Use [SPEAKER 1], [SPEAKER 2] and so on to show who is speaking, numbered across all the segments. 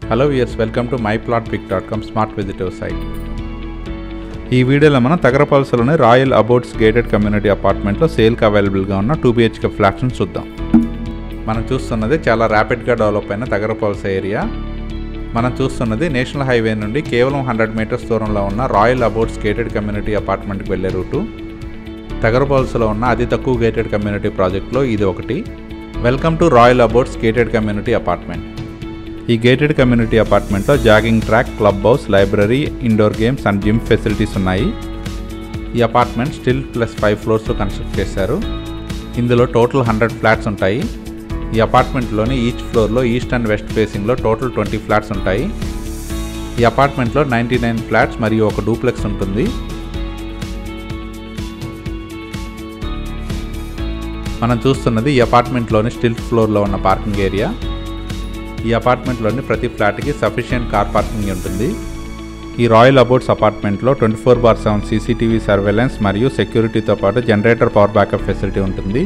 [SPEAKER 1] Hello viewers, welcome to myplotpic.com smart visitor site. ఈ వీడియోలో మనం తగరపల్లిలోని రాయల్ అబోట్స్ గేటెడ్ కమ్యూనిటీ అపార్ట్మెంట్లో సేల్కి అవైలబుల్గా ఉన్న 2 BHK ఫ్లాట్స్ని చూద్దాం. మనం చూస్తున్నది చాలా ర్యాపిడ్గా డెవలప్ అయిన తగరపల్లి ఏరియా. మనం చూస్తున్నది నేషనల్ హైవే నుండి కేవలం 100 మీటర్స్ దూరంలో ఉన్న రాయల్ అబోట్స్ గేటెడ్ కమ్యూనిటీ అపార్ట్మెంట్కి వెళ్ళే రూటు. తగరపల్లిలో ఉన్న అతి తక్కువ గేటెడ్ కమ్యూనిటీ ప్రాజెక్ట్లో ఇది ఒకటి. Welcome to Royal Abbots gated community apartment. ఈ గేటెడ్ కమ్యూనిటీ అపార్ట్మెంట్లో jogging track, club house, library, indoor games and gym facilities ఉన్నాయి. ఈ అపార్ట్మెంట్ స్టిల్ ప్లస్ 5 ఫ్లోర్స్లో కన్స్ట్రక్ట్ చేశారు. ఇందులో టోటల్ 100 ఫ్లాట్స్ ఉంటాయి. ఈ అపార్ట్మెంట్లోని ఈచ్ ఫ్లోర్లో ఈస్ట్ అండ్ వెస్ట్ ఫేసింగ్లో టోటల్ 20 ఫ్లాట్స్ ఉంటాయి. ఈ అపార్ట్మెంట్లో 99 ఫ్లాట్స్ మరియు ఒక డూప్లెక్స్ ఉంటుంది. మనం చూస్తున్నది ఈ అపార్ట్మెంట్లోని స్టిల్ ఫ్లోర్లో ఉన్న పార్కింగ్ ఏరియా. ఈ అపార్ట్మెంట్లోని ప్రతి ఫ్లాట్కి సఫిషియెంట్ కార్ పార్కింగ్ ఉంటుంది. ఈ రాయల్ అబోట్స్ అపార్ట్మెంట్లో 24/7 CCTV సర్వేలెన్స్ మరియు సెక్యూరిటీతో పాటు జనరేటర్ పవర్ బ్యాకప్ ఫెసిలిటీ ఉంటుంది.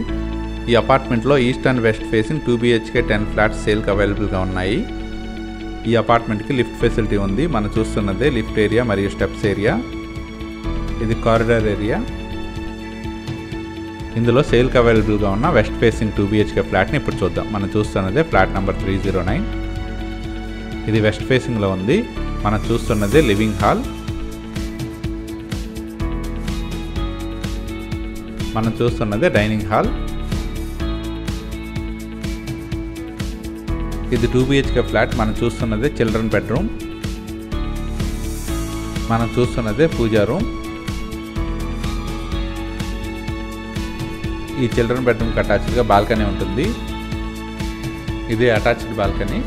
[SPEAKER 1] ఈ అపార్ట్మెంట్లో east and west facing 2 BHK 10 flats సేల్కి అవైలబుల్గా ఉన్నాయి. ఈ అపార్ట్మెంట్కి లిఫ్ట్ ఫెసిలిటీ ఉంది. మనం చూస్తున్నదే లిఫ్ట్ ఏరియా మరియు స్టెప్స్ ఏరియా. ఇది కారిడార్ ఏరియా. ఇందులో సేల్కి అవైలబుల్గా ఉన్న వెస్ట్ ఫేసింగ్ 2 BHK ఫ్లాట్ని ఇప్పుడు చూద్దాం. మనం చూస్తున్నదే ఫ్లాట్ నెంబర్ 309. ఇది వెస్ట్ ఫేసింగ్లో ఉంది. మనం చూస్తున్నదే లివింగ్ హాల్. మనం చూస్తున్నదే డైనింగ్ హాల్. ఇది 2 BHK ఫ్లాట్. మనం చూస్తున్నదే చిల్డ్రన్ బెడ్రూమ్. మనం చూస్తున్నదే పూజా రూమ్. ఈ చిల్డ్రన్ బెడ్రూమ్కి అటాచ్డ్గా బాల్కనీ ఉంటుంది. ఇది అటాచ్డ్ బాల్కనీ.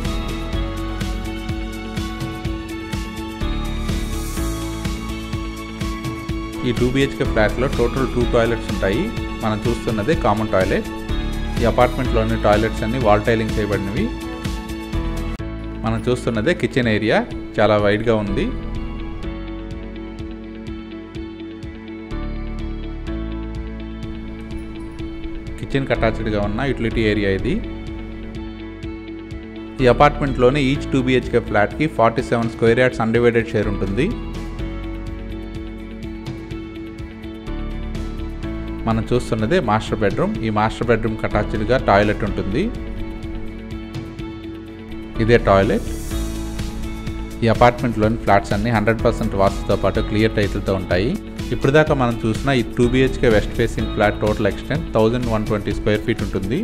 [SPEAKER 1] ఈ 2 BHK ఫ్లాట్లో టోటల్ 2 టాయిలెట్స్ ఉంటాయి. మనం చూస్తున్నది కామన్ టాయిలెట్. ఈ అపార్ట్మెంట్లోని టాయిలెట్స్ అన్ని వాల్ టైలింగ్ చేయబడినవి. మనం చూస్తున్నదే కిచెన్ ఏరియా. చాలా వైడ్గా ఉంది. కిచెన్కి అటాచ్డ్గా ఉన్న యూటిలిటీ ఏరియా ఇది. ఈ అపార్ట్మెంట్లోని ఈచ్ 2 BHK ఫ్లాట్కి 47 స్క్వేర్ యార్డ్స్ అన్డివైడెడ్ షేర్ ఉంటుంది. మనం చూస్తున్నదే మాస్టర్ బెడ్రూమ్. ఈ మాస్టర్ బెడ్రూమ్కి అటాచ్డ్గా టాయిలెట్ ఉంటుంది. ఇదే టాయిలెట్. ఈ అపార్ట్మెంట్లోని ఫ్లాట్స్ అన్ని 100% వాస్తుతో పాటు క్లియర్ టైటిల్తో ఉంటాయి. ఇప్పుడు దాకా మనం చూసిన ఈ 2 BHK west facing flat total extent 1120 square feet ఉంటుంది.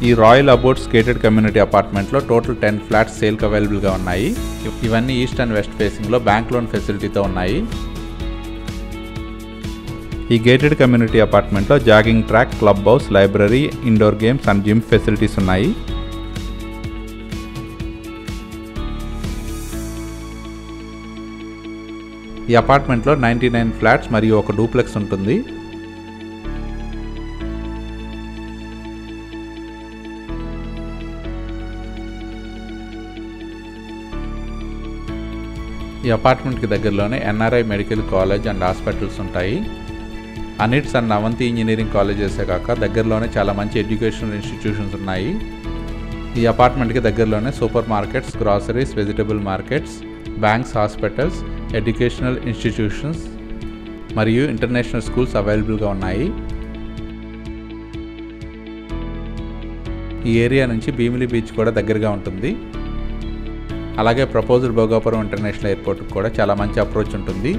[SPEAKER 1] ఈ రాయల్ అబోట్స్ గేటెడ్ కమ్యూనిటీ అపార్ట్మెంట్లో టోటల్ 10 ఫ్లాట్స్ సేల్కి అవైలబుల్గా ఉన్నాయి. ఇవన్నీ ఈస్ట్ అండ్ వెస్ట్ ఫేసింగ్లో బ్యాంక్ లోన్ ఫెసిలిటీతో ఉన్నాయి. ఈ గేటెడ్ కమ్యూనిటీ అపార్ట్మెంట్లో jogging track, club house, library, indoor games and gym facilities ఉన్నాయి. ఈ అపార్ట్మెంట్లో 99 ఫ్లాట్స్ మరియు ఒక డూప్లెక్స్ ఉంటుంది. ఈ అపార్ట్మెంట్కి దగ్గరలోనే NRI medical college and hospitals ఉంటాయి. అనిట్స్ అండ్ అవంతి ఇంజనీరింగ్ కాలేజెసే కాక దగ్గరలోనే చాలా మంచి ఎడ్యుకేషనల్ ఇన్స్టిట్యూషన్స్ ఉన్నాయి. ఈ అపార్ట్మెంట్కి దగ్గరలోనే super markets, groceries, vegetable markets, banks, hospitals, educational institutions మరియు ఇంటర్నేషనల్ స్కూల్స్ అవైలబుల్గా ఉన్నాయి. ఈ ఏరియా నుంచి భీమిలి బీచ్ కూడా దగ్గరగా ఉంటుంది. అలాగే ప్రపోజ్డ్ భోగాపురం ఇంటర్నేషనల్ ఎయిర్పోర్ట్కి కూడా చాలా మంచి అప్రోచ్ ఉంటుంది.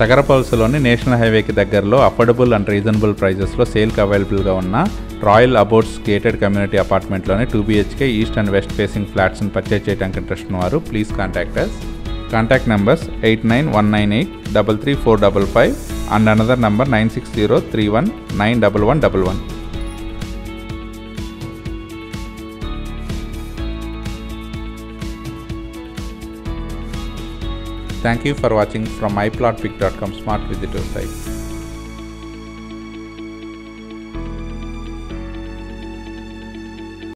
[SPEAKER 1] తగరపల్లిలోని నేషనల్ హైవేకి దగ్గరలో అఫోర్డబుల్ అండ్ రీజనబుల్ ప్రైజెస్లో సేల్కి అవైలబుల్గా ఉన్న రాయల్ అబోట్స్ గేటెడ్ కమ్యూనిటీ అపార్ట్మెంట్లోని 2 BHK east and west facing ఫ్లాట్స్ని పర్చేజ్ చేయడానికి ఇంట్రెస్ట్ ఉన్నవారు please contact us. Contact numbers 8919833455 and another number 9603191111. Thank you for watching from myplotpic.com smart visitor site.